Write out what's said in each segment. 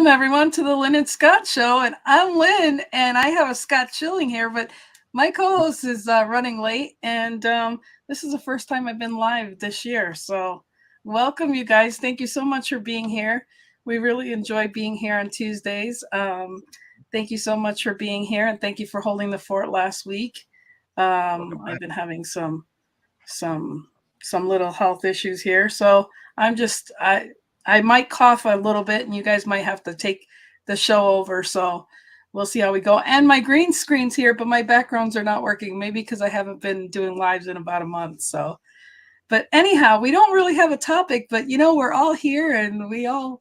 everyone, to the Lynn and Scott Show. And I'm Lynn, and I have a Scott Schilling here, but my co-host is running late, and this is the first time I've been live this year. So welcome, you guys. Thank you so much for being here. We really enjoy being here on Tuesdays. Thank you so much for being here, and thank you for holding the fort last week. I've been having some little health issues here, so I might cough a little bit, and you guys might have to take the show over. So we'll see how we go. And my green screen's here, but my backgrounds are not working. Maybe because I haven't been doing lives in about a month. So, but anyhow, we don't really have a topic, but we're all here, and we all,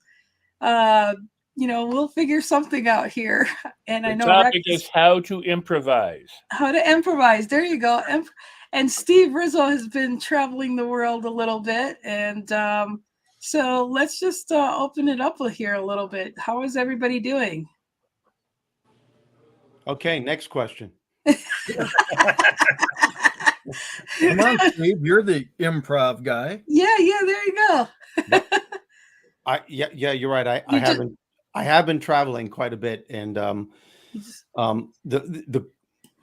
we'll figure something out here. And I know the topic is how to improvise. How to improvise. There you go. And Steve Rizzo has been traveling the world a little bit, and so let's just open it up here a little bit. How is everybody doing? Okay, next question. Come on, Steve. You're the improv guy. Yeah, there you go. Yeah, you're right. I have been traveling quite a bit, and the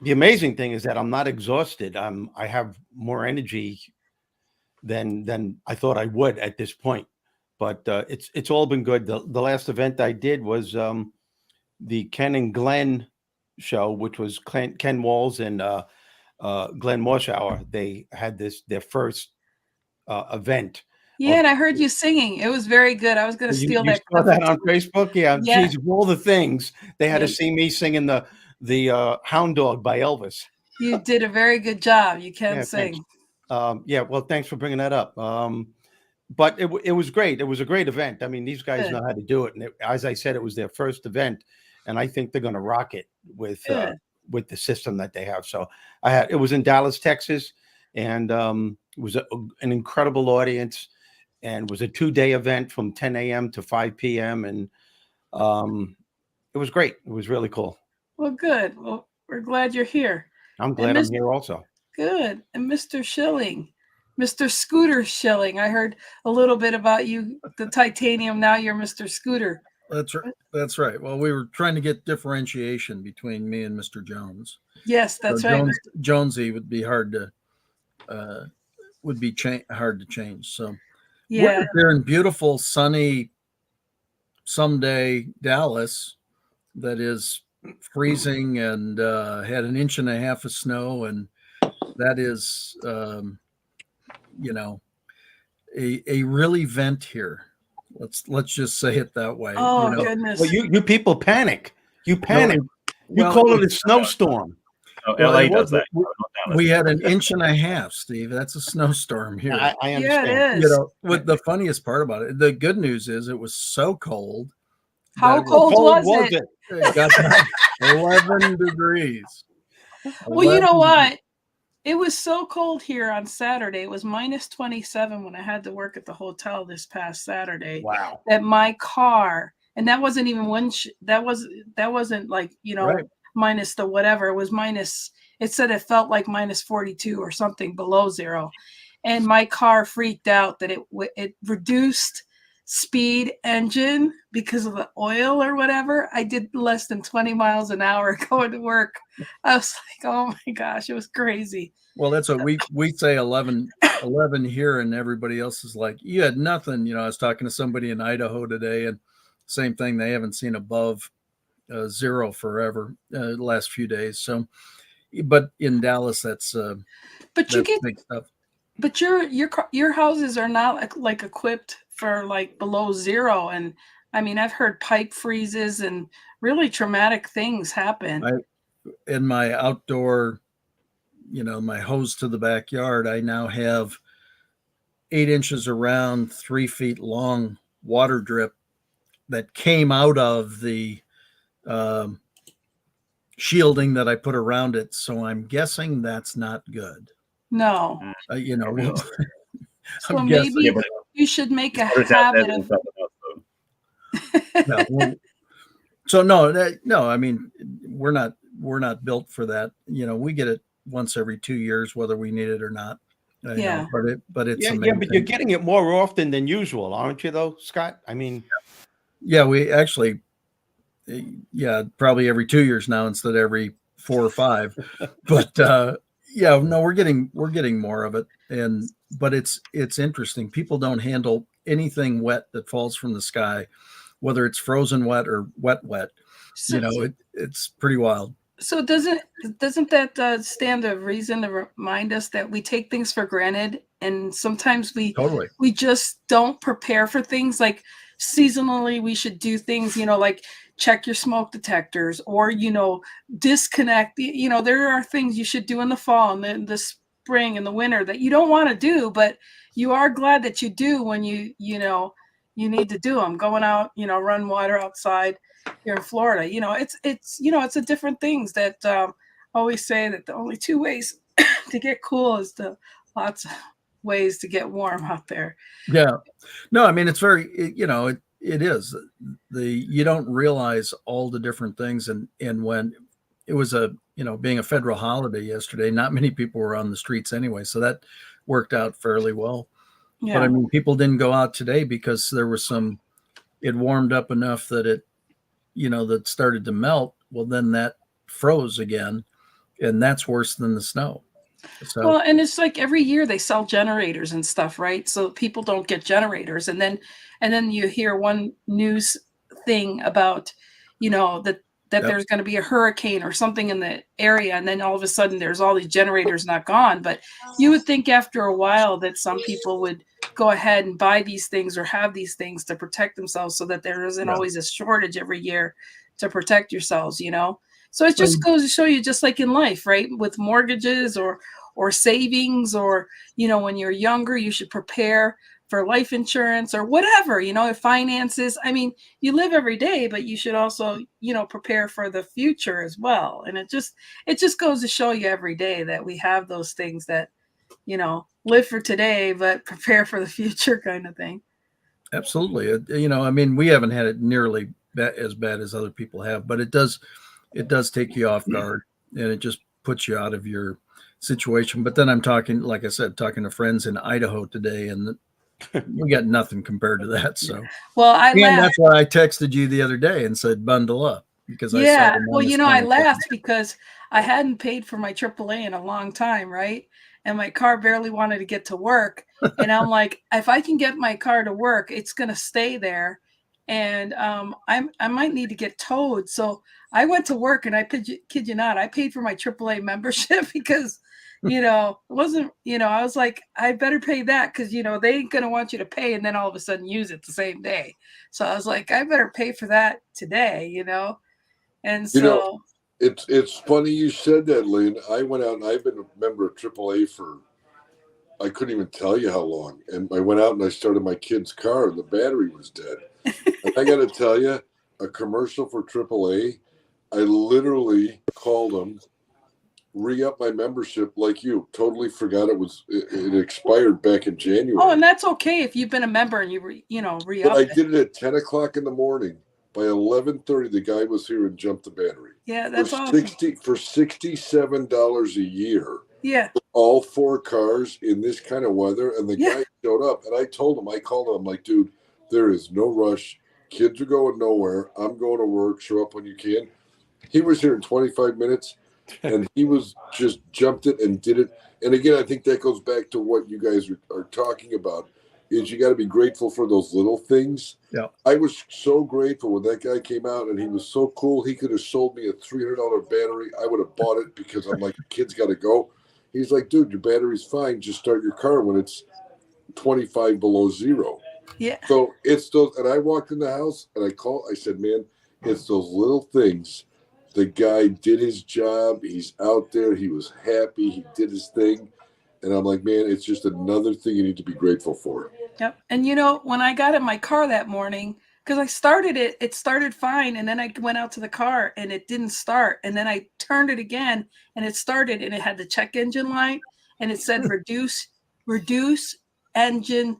amazing thing is that I'm not exhausted. I have more energy than I thought I would at this point, but it's all been good. The last event I did was the Ken and Glenn show, which was Ken Walls and Glenn Morshower. They had their first event. Yeah, and I heard you singing. It was very good. I was going to steal that. You saw that on Facebook? Yeah. Geez, of all the things, they had to see me singing the Hound Dog by Elvis. You did a very good job. You can sing. Well, thanks for bringing that up. But it was great. It was a great event. I mean, these guys know how to do it. And as I said, it was their first event, and I think they're going to rock it with the system that they have. So it was in Dallas, Texas, and it was an incredible audience, and it was a 2-day event from 10 a.m. to 5 p.m. And it was great. It was really cool. Well, good. Well, we're glad you're here. I'm glad I'm here also. Good. And Mr. Schilling, Mr. Scooter Schilling, I heard a little bit about you, the titanium. Now you're Mr. Scooter. That's right. Well, we were trying to get differentiation between me and Mr. Jones. Yes, that's right. Jonesy would be hard to change. So yeah, we're here in beautiful, sunny, someday Dallas that is freezing and had 1.5 inches of snow, and that is a real event here. Let's just say it that way. Oh, goodness. Well, you people panic. You panic. You call it a snowstorm. LA does that. We had 1.5 inches, Steve. That's a snowstorm here. I understand. Yeah, it is. What the funniest part about it, the good news is it was so cold. How cold was it? It got 11 degrees. Well, you know what? It was so cold here on Saturday. It was -27 when I had to work at the hotel this past Saturday. Wow. That my car, and that wasn't even that wasn't like, right. Minus the whatever. It was minus, it said it felt like -42 or something below zero. And my car freaked out that it reduced speed engine because of the oil or whatever. I did less than 20 miles an hour going to work. I was like, oh my gosh, it was crazy. Well, that's what we say 11 here, and everybody else is like, you had nothing. I was talking to somebody in Idaho today, and same thing. They haven't seen above zero forever the last few days. So, but in Dallas, that's big stuff. But your houses are not like equipped for like below zero, and I mean, I've heard pipe freezes and really traumatic things happen. In my outdoor, my hose to the backyard, I now have 8 inches around, 3 feet long water drip that came out of the shielding that I put around it. So I'm guessing that's not good. No. So maybe you should make a habit of. No. I mean, we're not built for that. We get it once every 2 years, whether we need it or not. But it's amazing. But you're getting it more often than usual, aren't you, though, Scott? I mean, yeah, we actually yeah, probably every 2 years now instead of every 4 or 5. But yeah, no, we're getting more of it, but it's interesting. People don't handle anything wet that falls from the sky, whether it's frozen wet or wet. So, You know, it's pretty wild. So doesn't that stand a reason to remind us that we take things for granted, and sometimes Totally. we just don't prepare for things? Like seasonally, we should do things, like check your smoke detectors, or disconnect. There are things you should do in the fall and then the spring and the winter that you don't want to do, but you are glad that you do when you need to do them. Going out, run water outside. Here in Florida, it's a different things that always say that the only 2 ways to get cool is lots of ways to get warm out there. Yeah, no, I mean, it's very, it is you don't realize all the different things. And when it was being a federal holiday yesterday, not many people were on the streets anyway. So that worked out fairly well. Yeah. But I mean, people didn't go out today because there was it warmed up enough that that started to melt. Well, then that froze again, and that's worse than the snow. So, well, and it's like every year they sell generators and stuff, right? So people don't get generators, and then you hear one news thing about, that Yep. there's going to be a hurricane or something in the area, and then all of a sudden there's all these generators not gone. But you would think after a while that some people would go ahead and buy these things or have these things to protect themselves, so that there isn't always a shortage every year to protect yourselves, So it just goes to show you, just like in life, right? With mortgages or savings, or, when you're younger, you should prepare for life insurance or whatever, if finances. I mean, you live every day, but you should also, prepare for the future as well. And it just goes to show you every day that we have those things that, live for today, but prepare for the future kind of thing. Absolutely. I mean, we haven't had it nearly as bad as other people have, but it does take you off guard, and it just puts you out of your situation. But then I'm talking to friends in Idaho today, and we got nothing compared to that. So, well, that's why I texted you the other day and said, bundle up, because I saw I laughed because I hadn't paid for my AAA in a long time. Right. And my car barely wanted to get to work. And I'm like, if I can get my car to work, it's going to stay there. And I might need to get towed. So I went to work, and I kid you not, I paid for my AAA membership because, it wasn't, I was like, I better pay that because, they ain't going to want you to pay and then all of a sudden use it the same day. So I was like, I better pay for that today, And so. It's funny you said that, Lynn. I went out and I've been a member of AAA for, I couldn't even tell you how long. And I went out and I started my kid's car, and the battery was dead. And I got to tell you, a commercial for AAA, I literally called them, re-up my membership like you. Totally forgot it expired back in January. Oh, and that's okay if you've been a member and you re-up. But I did it at 10 o'clock in the morning. By 11:30, the guy was here and jumped the battery. Yeah, that's for awesome. For $67 a year. Yeah. All 4 cars in this kind of weather, and the guy showed up, and I told him, I called him, I'm like, dude, there is no rush. Kids are going nowhere. I'm going to work. Show up when you can. He was here in 25 minutes, and he was just jumped it and did it. And again, I think that goes back to what you guys are talking about, is you got to be grateful for those little things. Yeah. I was so grateful when that guy came out, and he was so cool. He could have sold me a $300 battery. I would have bought it because I'm like, kids got to go. He's like, dude, your battery's fine. Just start your car when it's 25 below zero. Yeah. So it's those, and I walked in the house and I said, man, it's those little things. The guy did his job. He's out there. He was happy. He did his thing. And I'm like, man, it's just another thing you need to be grateful for. Yep. And when I got in my car that morning, because I started it started fine. And then I went out to the car and it didn't start. And then I turned it again and it started, and it had the check engine light, and it said reduce engine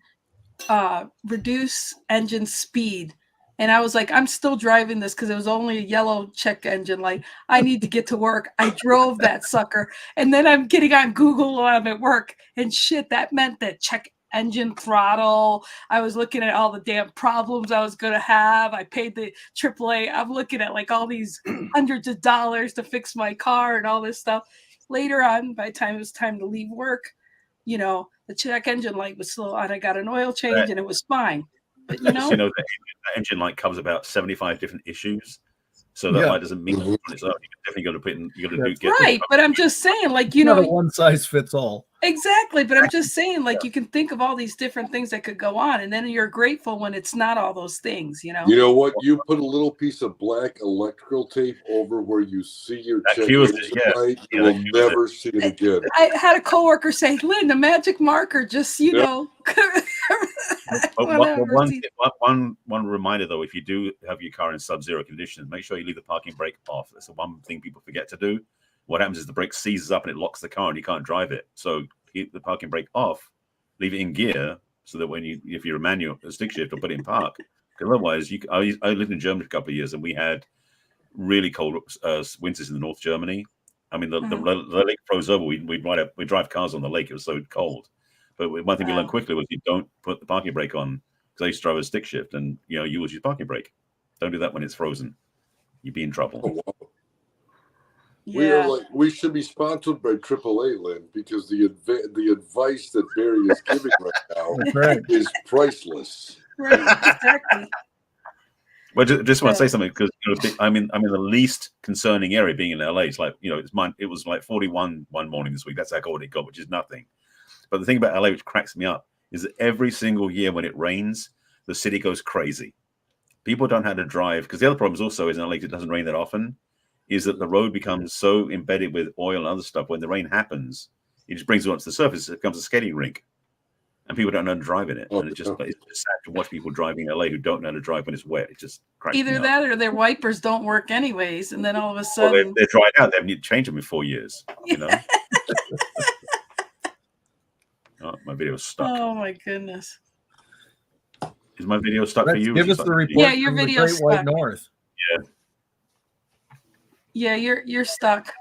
speed. And I was like, I'm still driving this because it was only a yellow check engine light. I need to get to work. I drove that sucker. And then I'm getting on Google while I'm at work. And shit, that meant that check engine throttle. I was looking at all the damn problems I was going to have. I paid the AAA. I'm looking at like all these hundreds of dollars to fix my car and all this stuff. Later on, by the time it was time to leave work, you know, the check engine light was still on. I got an oil change and it was fine. But you know, the engine light covers about 75 different issues. So that light doesn't mean on its own. You definitely got to put in. You got to do right. But I'm just saying, like, you Not know, a one size fits all. Exactly. But I'm just saying, like, you can think of all these different things that could go on, and then you're grateful when it's not all those things, you know. You know what? You put a little piece of black electrical tape over where you see your check engine light. You will never see it again. I had a coworker say, Lynn, the magic marker, just, you know. One reminder though, if you do have your car in sub-zero conditions, make sure you leave the parking brake off. That's the one thing people forget to do. What happens is the brake seizes up and it locks the car and you can't drive it. So keep the parking brake off, leave it in gear, so that if you're a stick shift, or put it in park. Because otherwise, I lived in Germany for a couple of years and we had really cold winters in the North Germany. I mean, the lake froze over. We drive cars on the lake. It was so cold. But one thing we learned quickly was you don't put the parking brake on, because I used to drive a stick shift, and you use your parking brake. Don't do that when it's frozen. You'd be in trouble. Oh, wow. Yeah. We should be sponsored by AAA, Lynn, because the advice that Barry is giving right now is priceless. Right, exactly. Well, just want to say something, because I'm in the least concerning area, being in LA. It's like it was like 41 one morning this week. That's how cold it got, which is nothing. But the thing about LA, which cracks me up, is that every single year when it rains, the city goes crazy. People don't know how to drive, because the other problem is also in LA, it doesn't rain that often, is that the road becomes so embedded with oil and other stuff. When the rain happens, it just brings it onto the surface. It becomes a skating rink, and people don't know how to drive in it. And it's just sad to watch people driving in LA who don't know how to drive when it's wet. It just cracks either me that up. or their wipers don't work anyways, and then all of a sudden they're dried out. They haven't changed them in 4 years. You know. Oh, my video is stuck. Oh my goodness! Is my video stuck for you? Give us the report. Yeah, your video stuck. White North. Yeah, you're stuck.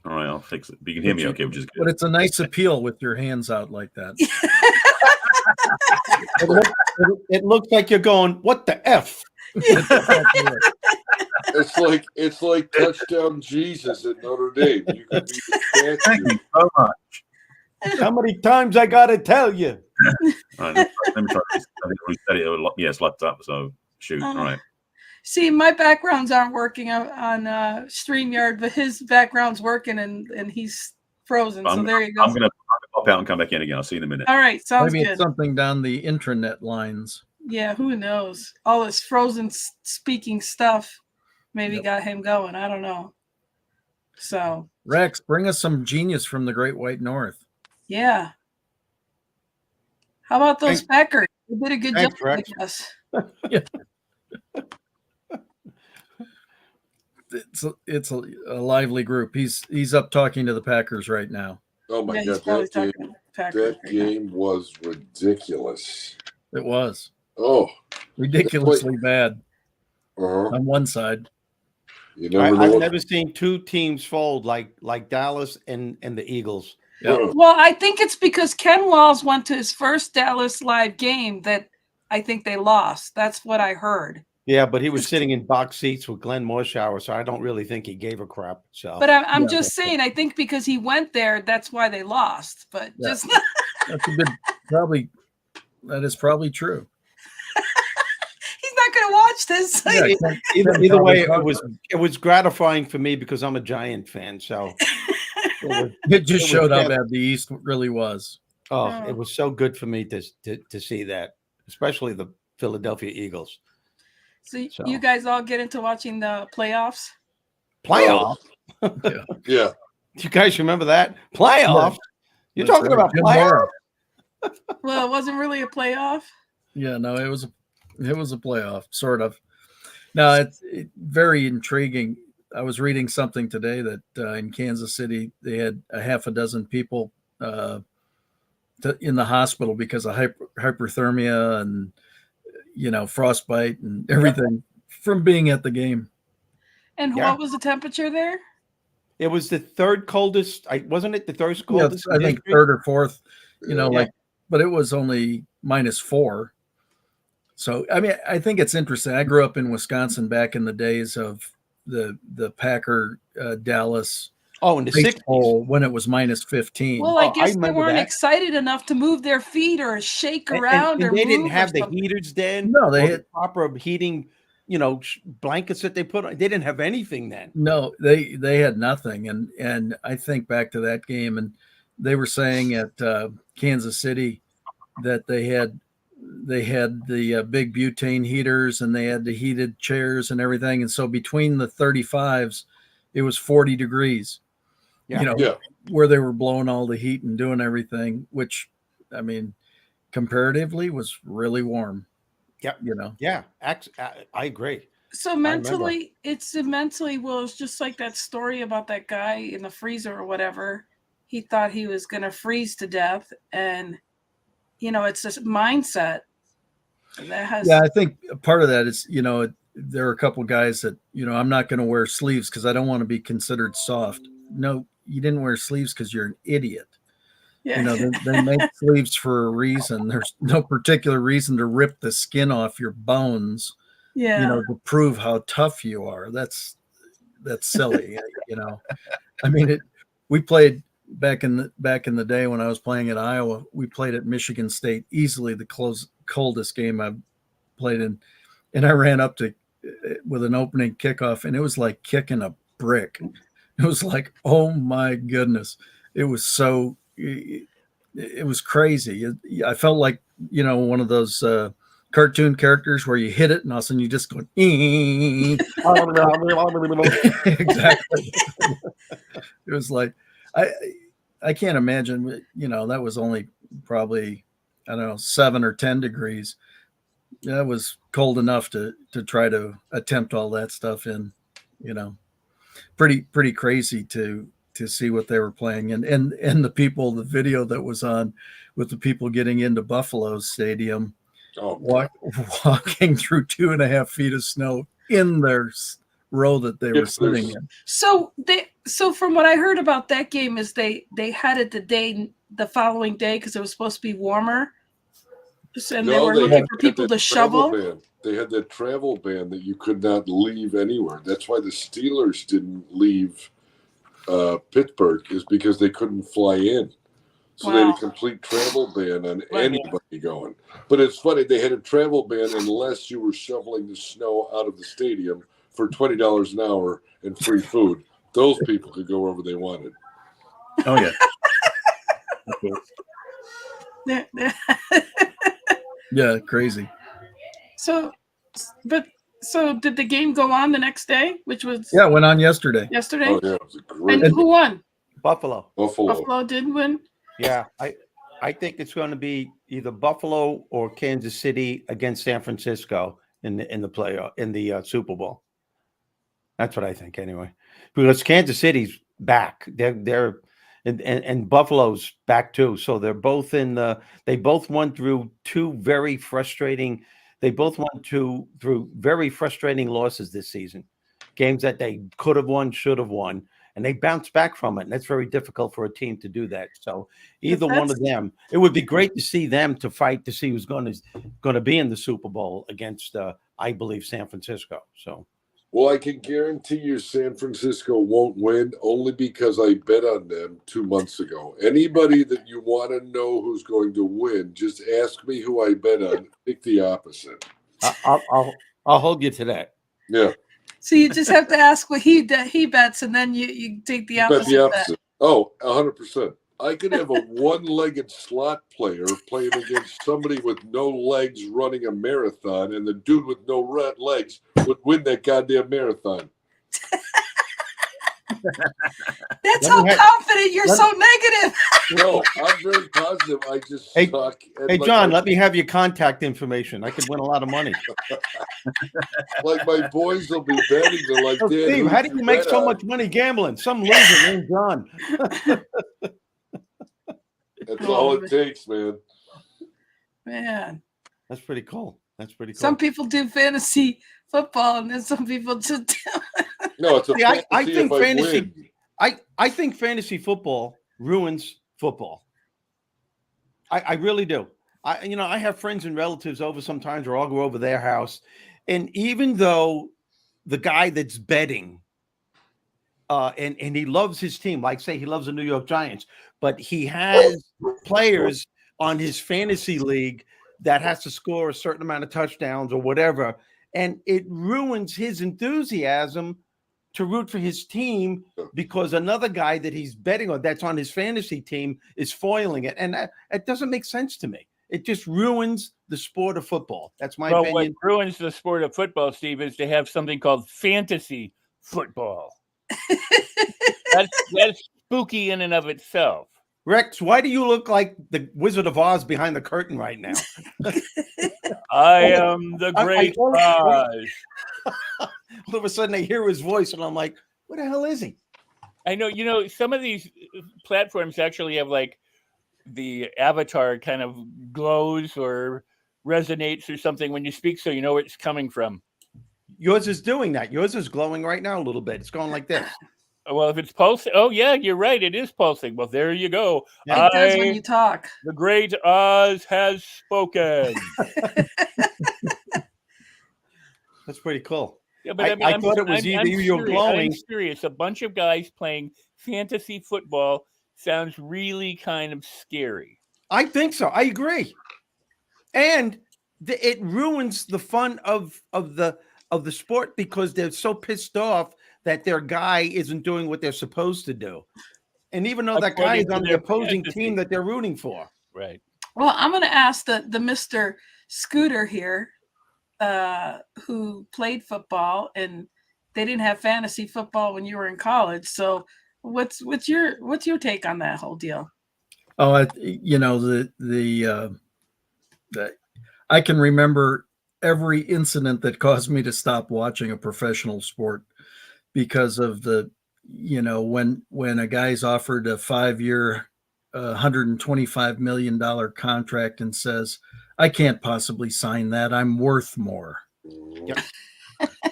All right, I'll fix it. But you can hear me okay, which is good. But it's a nice appeal with your hands out like that. It looks like you're going, what the F? It's like touchdown Jesus at Notre Dame. You can be the Thank you so much. How many times I gotta tell you? All right, let me try this. I think we said it. Yeah, it's locked up. So shoot. All right. See, my backgrounds aren't working on StreamYard, but his background's working, and he's frozen. So there you go. I'm gonna pop out and come back in again. I'll see you in a minute. All right, sounds good. Maybe it's something down the intranet lines. Yeah, who knows? All this frozen speaking stuff maybe got him going. I don't know. So Rex, bring us some genius from the Great White North. Yeah. How about those Packers? They did a good job, I guess. It's a lively group. He's up talking to the Packers right now. Oh my God, that game was ridiculous. It was. Oh, ridiculously bad on one side. I've never seen two teams fold like Dallas and the Eagles. Yeah. Well, I think it's because Ken Walls went to his first Dallas live game that I think they lost. That's what I heard. Yeah, but he was sitting in box seats with Glenn Morshower, so I don't really think he gave a crap. So, but I'm just saying, I think because he went there, that's why they lost. But just that's a good, that is probably true. He's not going to watch this. Either way, it was gratifying for me because I'm a Giant fan. So it just showed how bad the East really was. Oh, it was so good for me to see that, especially the Philadelphia Eagles. So you guys all get into watching the playoffs? Playoffs? Yeah. You guys remember that? Playoffs? You're talking about playoffs? Well, it wasn't really a playoff. Yeah, no, it was a playoff, sort of. No, it's very intriguing. I was reading something today that in Kansas City, they had a half a dozen people in the hospital because of hyperthermia and frostbite and everything from being at the game. And what was the temperature there? It was the third coldest. Wasn't it the third coldest? I think third or fourth. Like but it was only -4. So, I mean, I think it's interesting. I grew up in Wisconsin back in the days of the Packer Dallas Oh, in the Ice 60s. Bowl when it was -15. Well, I Oh, I guess they remember weren't that. excited enough to move their feet or shake And around or they move didn't or have the something. heaters then. No, they or had the proper heating, blankets that they put on. They didn't have anything then. no, they had nothing. And I think back to that game, and they were saying at Kansas City that they had the big butane heaters and they had the heated chairs and everything. And so between the 35s, it was 40 degrees, Yeah. where they were blowing all the heat and doing everything, which, I mean, comparatively was really warm. Yep. Yeah. I agree. So mentally, it's just like that story about that guy in the freezer or whatever. He thought he was going to freeze to death. And, it's this mindset that has. Yeah, I think part of that is, there are a couple guys that, I'm not going to wear sleeves because I don't want to be considered soft. No, you didn't wear sleeves because you're an idiot. Yeah. They make sleeves for a reason. There's no particular reason to rip the skin off your bones, to prove how tough you are. That's silly, I mean, we played back in the day when I was playing at Iowa. We played at Michigan State, easily the coldest game I've played in, and I ran up to with an opening kickoff, and it was like kicking a brick. It was like, oh my goodness, it was so. It was crazy. I felt like, one of those cartoon characters where you hit it and all of a sudden you just go, exactly. It was like, I can't imagine, that was only probably, I don't know, 7 or 10 degrees. That was cold enough to try to attempt all that stuff in, pretty crazy to see what they were playing, and the people, the video that was on with the people getting into Buffalo Stadium, walking through 2.5 feet of snow in their row that they were sitting in. So from what I heard about that game is they had it the following day because it was supposed to be warmer, and they were looking for people to shovel. They had that travel ban that you could not leave anywhere. That's why the Steelers didn't leave Pittsburgh, is because they couldn't fly in. So they had a complete travel ban on anybody going. But it's funny, they had a travel ban unless you were shoveling the snow out of the stadium for $20 an hour and free food. Those people could go wherever they wanted. Oh, yeah. Yeah, crazy. So did the game go on the next day, which was... Yeah, it went on yesterday. Oh, yeah, it was a great... And who won? Buffalo. Buffalo did win? Yeah, I think it's going to be either Buffalo or Kansas City against San Francisco in the playoff, in the Super Bowl. That's what I think anyway, because Kansas City's back. They're and Buffalo's back too. So they're both they both went through very frustrating losses this season. Games that they could have won, should have won, and they bounced back from it. And that's very difficult for a team to do that. So either one of them, it would be great to see them to fight to see who's going to be in the Super Bowl against, I believe, San Francisco. So. Well, I can guarantee you San Francisco won't win only because I bet on them 2 months ago. Anybody that you want to know who's going to win, just ask me who I bet on. Pick the opposite. I'll hold you to that. Yeah. So you just have to ask what he bets, and then you take the opposite. Bet the opposite. Oh, 100%. I could have a one-legged slot player playing against somebody with no legs running a marathon, and the dude with no legs would win that goddamn marathon. That's how confident you're so negative. No, I'm very positive. I just suck. Hey, John, let me have your contact information. I could win a lot of money. Like my boys will be betting. They're like, oh, Dad, Steve, how do you make so much money gambling? Some loser named John. That's all it takes, man. Man. That's pretty cool. Some people do fantasy football, and then some people just do. No, it's a fantasy. I think fantasy. I think fantasy football ruins football. I really do. I have friends and relatives over sometimes, or I'll go over their house, and even though the guy that's betting, and he loves his team, like say he loves the New York Giants, but he has players on his fantasy league that has to score a certain amount of touchdowns or whatever, and it ruins his enthusiasm to root for his team because another guy that he's betting on that's on his fantasy team is foiling it, and it doesn't make sense to me. It just ruins the sport of football. That's my opinion. What ruins the sport of football, Steve, is to have something called fantasy football. that's spooky in and of itself. Rex, why do you look like the Wizard of Oz behind the curtain right now? I am the great Oz. All of a sudden I hear his voice and I'm like, what the hell is he? I know, some of these platforms actually have like the avatar kind of glows or resonates or something when you speak, so you know where it's coming from. Yours is doing that. Yours is glowing right now a little bit. It's going like this. Well, if it's pulsing, oh yeah, you're right. It is pulsing. Well, there you go. Yeah, it does when you talk. The great Oz has spoken. That's pretty cool. Yeah, but I thought it was either you're glowing. I'm serious. A bunch of guys playing fantasy football sounds really kind of scary. I think so. I agree. And it ruins the fun of the sport because they're so pissed off that their guy isn't doing what they're supposed to do. And even though that guy is on the opposing team that they're rooting for. Right. Well, I'm going to ask the Mr. Scooter here, who played football, and they didn't have fantasy football when you were in college. So what's your take on that whole deal? Oh, I can remember every incident that caused me to stop watching a professional sport because of when a guy's offered a 5-year, $125 million contract and says, I can't possibly sign that. I'm worth more. Yep.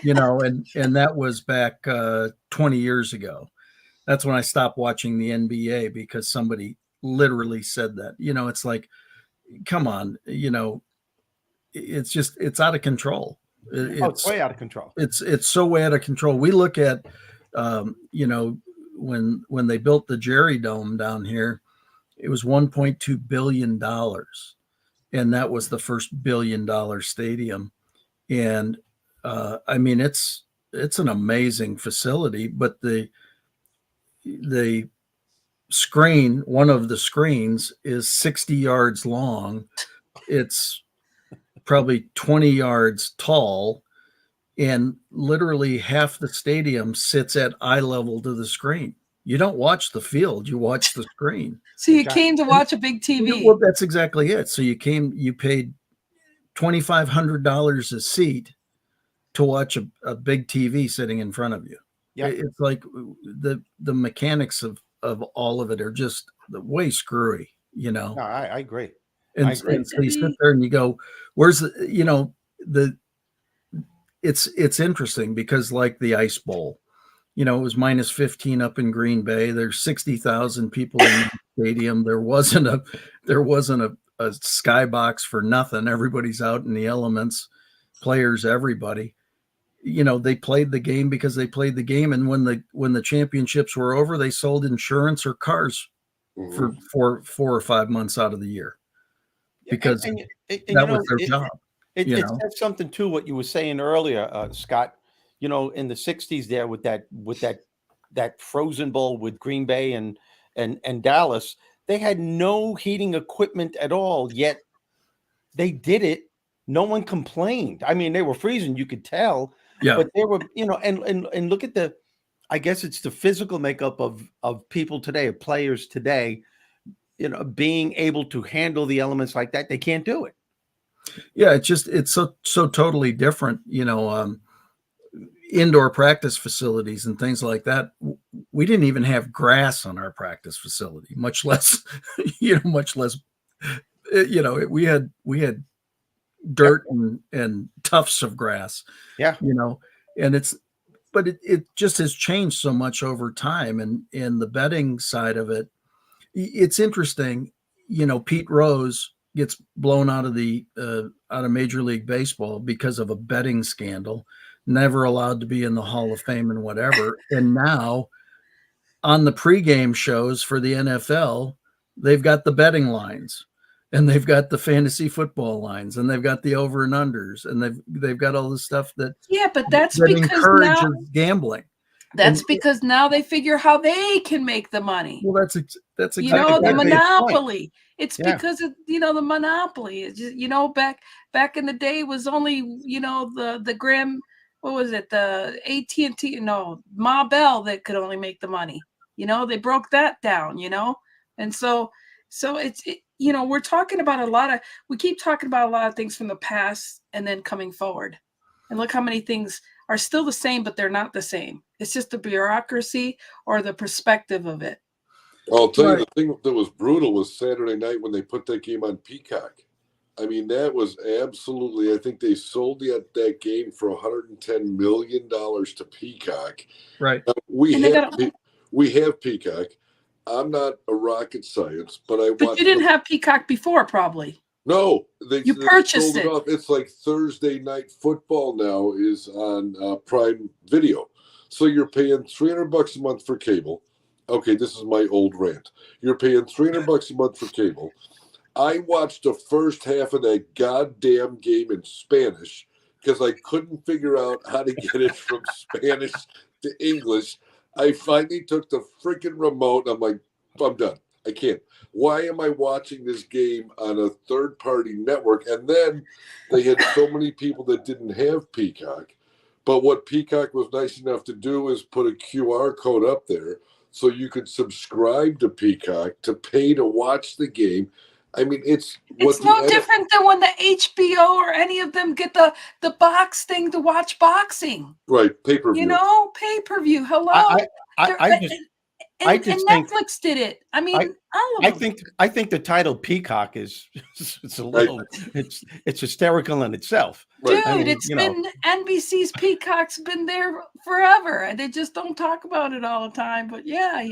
And that was back 20 years ago. That's when I stopped watching the NBA because somebody literally said that. It's like, come on, it's out of control. It's way out of control. It's so way out of control. We look at, when they built the Jerry Dome down here, it was $1.2 billion. And that was the first $1 billion stadium. And it's an amazing facility, but the screen, one of the screens is 60 yards long. It's probably 20 yards tall, and literally half the stadium sits at eye level to the screen. You don't watch the field, you watch the screen. So you came to watch a big TV. Well, that's exactly it. So you paid $2,500 a seat to watch a big TV sitting in front of you. Yeah. It's like the mechanics of all of it are just way screwy, No, I agree. And so you sit there and you go, where's it's interesting because like the Ice Bowl, it was minus 15 up in Green Bay. There's 60,000 people in the stadium. There wasn't a skybox for nothing. Everybody's out in the elements, players, everybody. They played the game because they played the game. And when the championships were over, they sold insurance or cars for 4 or 5 months out of the year. Because that was their job. It's something too, what you were saying earlier, Scott, in the 60s there with that Frozen Bowl with Green Bay and Dallas, they had no heating equipment at all, yet they did it. No one complained. I mean, they were freezing, you could tell. Yeah. But they were, and look at I guess it's the physical makeup of people today, of players today, being able to handle the elements like that. They can't do it. Yeah, it's so totally different, indoor practice facilities and things like that. We didn't even have grass on our practice facility, much less, we had dirt and tufts of grass. Yeah. And but it just has changed so much over time. And the betting side of it, it's interesting. Pete Rose gets blown out of Major League Baseball because of a betting scandal, never allowed to be in the Hall of Fame and whatever. And now on the pregame shows for the NFL, they've got the betting lines, and they've got the fantasy football lines, and they've got the over and unders, and they've got all this stuff that but that's that because encourages now gambling. That's because now they figure how they can make the money. Well, that's exactly the his monopoly. point. It's Yeah. because of the monopoly. It's just, back in the day it was only the Graham, what was it, the AT&T, Ma Bell that could only make the money. They broke that down. And so it's we're talking about we keep talking about a lot of things from the past and then coming forward, and look how many things are still the same, but they're not the same. It's just the bureaucracy or the perspective of it. I'll tell you, the thing that was brutal was Saturday night when they put that game on Peacock. I mean, that was absolutely, I think they sold that game for $110 million to Peacock. Right. We have Peacock. I'm not a rocket science, but But you didn't have Peacock before, probably. No, you purchased it. It's like Thursday Night Football now is on Prime Video. So you're paying $300 a month for cable. Okay, this is my old rant. You're paying $300 a month for cable. I watched the first half of that goddamn game in Spanish because I couldn't figure out how to get it from Spanish to English. I finally took the freaking remote. I'm like, I'm done. I can't. Why am I watching this game on a third-party network? And then they had so many people that didn't have Peacock. But what Peacock was nice enough to do is put a QR code up there so you could subscribe to Peacock to pay to watch the game. I mean, it's no different than when the HBO or any of them get the box thing to watch boxing. Right, pay-per-view. Pay-per-view. Hello. I just think Netflix did it. I mean, I think the title Peacock is it's a little it's hysterical in itself. Dude, it's been NBC's Peacock's been there forever. They just don't talk about it all the time. But yeah.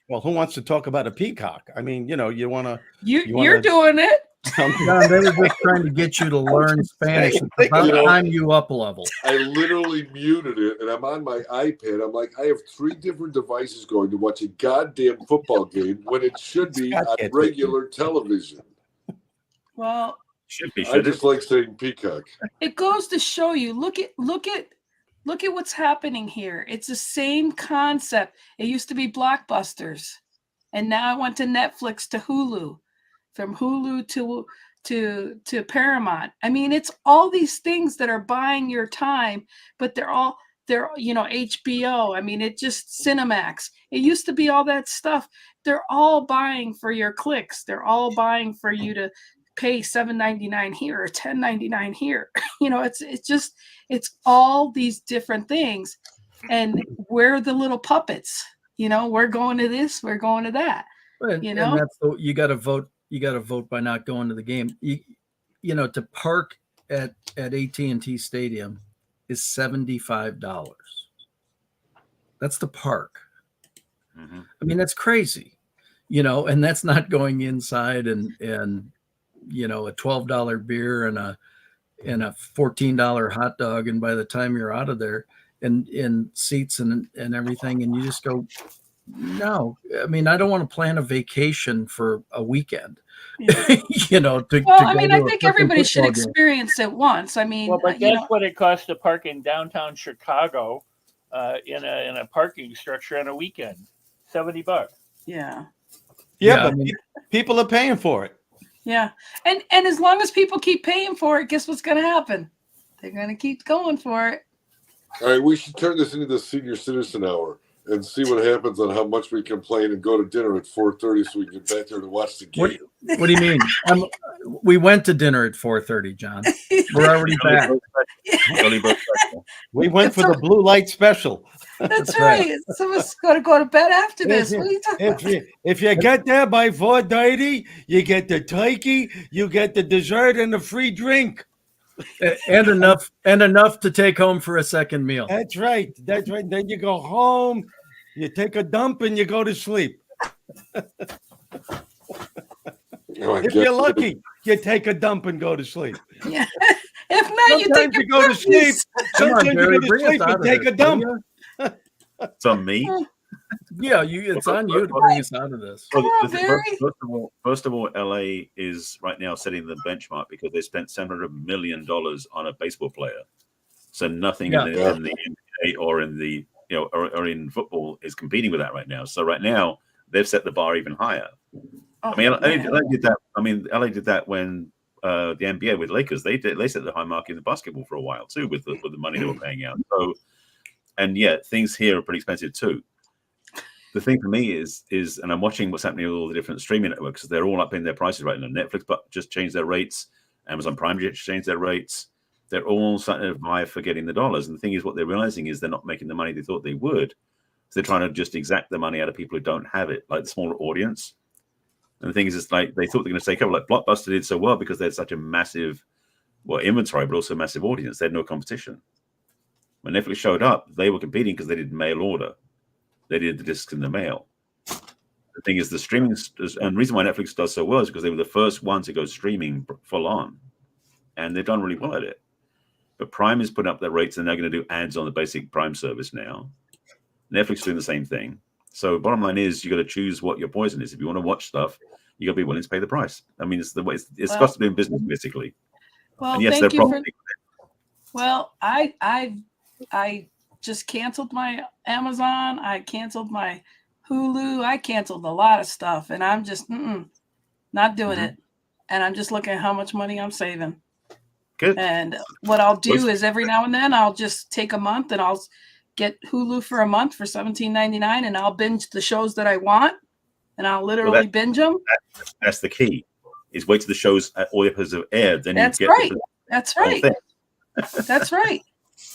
Well, who wants to talk about a peacock? I mean, you want to. You're doing it. John, they were just trying to get you to learn Spanish. It's about time you up level. I literally muted it, and I'm on my iPad. I'm like, I have 3 different devices going to watch a goddamn football game when it should be on regular television. Well, I just like saying Peacock. It goes to show you. Look at what's happening here. It's the same concept. It used to be Blockbusters, and now it went to Netflix to Hulu. From Hulu to Paramount. I mean, it's all these things that are buying your time, but they're HBO. I mean, it just Cinemax. It used to be all that stuff. They're all buying for your clicks. They're all buying for you to pay $7.99 here or $10.99 here. It's all these different things, and we're the little puppets. We're going to this, we're going to that. And that's you got to vote. You got to vote by not going to the game. To park at AT&T Stadium is $75. That's the park. Mm-hmm. I mean, that's crazy, and that's not going inside and a $12 beer and a $14 hot dog. And by the time you're out of there and in seats and everything, and you just go, no, I mean, I don't want to plan a vacation for a weekend. I think everybody should experience it once. I mean, but that's what it costs to park in downtown Chicago in a parking structure on a weekend. $70. Yeah, but people are paying for it. Yeah, and as long as people keep paying for it, guess what's going to happen? They're going to keep going for it. All right, we should turn this into the senior citizen hour and see what happens on how much we complain and go to dinner at 4:30 so we can get back there to watch the game. What do you mean? We went to dinner at 4:30, John. We're already back. We went for the blue light special. That's right. Someone's going to go to bed after this. What are you talking about? If you get there by 4:30, you get the turkey, you get the dessert, and the free drink. And enough to take home for a second meal. That's right. Then you go home, you take a dump, and you go to sleep. Oh, I If guess- you're lucky, you take a dump and go to sleep. Yeah. If not, you Sometimes take you your go to sleep. puppies. Come on, Sometimes you Jerry, go to bring us sleep out and of take this, a dump. will ya? It's on me. Yeah, it's on you to bring us out of this. Come on, The thing- Barry. First of all, LA is right now setting the benchmark because they spent $700 million on a baseball player. So nothing in the NBA or in the or in football is competing with that right now. So right now they've set the bar even higher. Oh, I mean, LA man. did that. I mean, LA did that when the NBA with Lakers they set the high mark in the basketball for a while too with the money they were paying out. So, and yet things here are pretty expensive too. The thing for me is, and I'm watching what's happening with all the different streaming networks. They're all up in their prices right now. Netflix just changed their rates. Amazon Prime just changed their rates. They're all starting to vie for getting the dollars. And the thing is, what they're realizing is they're not making the money they thought they would. So they're trying to just exact the money out of people who don't have it, like the smaller audience. And the thing is, it's like they thought they're going to take over. Like Blockbuster did so well because they had such a massive, inventory, but also a massive audience. They had no competition. When Netflix showed up, they were competing because they did mail order. They did the discs in the mail. The thing is, the streaming, and the reason why Netflix does so well is because they were the first ones to go streaming full on. And they've done really well at it. But Prime has put up their rates and they're going to do ads on the basic Prime service now. Netflix is doing the same thing. So bottom line is you got to choose what your poison is. If you want to watch stuff, you got to be willing to pay the price. I mean, it's the way it's cost of doing business basically. Well, and yes, thank they're you probably Well, I just canceled my Amazon. I canceled my Hulu. I canceled a lot of stuff, and I'm just not doing it. And I'm just looking at how much money I'm saving. good. And what I'll do is every now and then I'll just take a month and I'll get Hulu for a month for $17.99, and I'll binge the shows that I want, and I'll literally binge them. That's the key. Is wait till the shows all the episodes have aired, then That's you get right. the That's whole right. thing. That's right.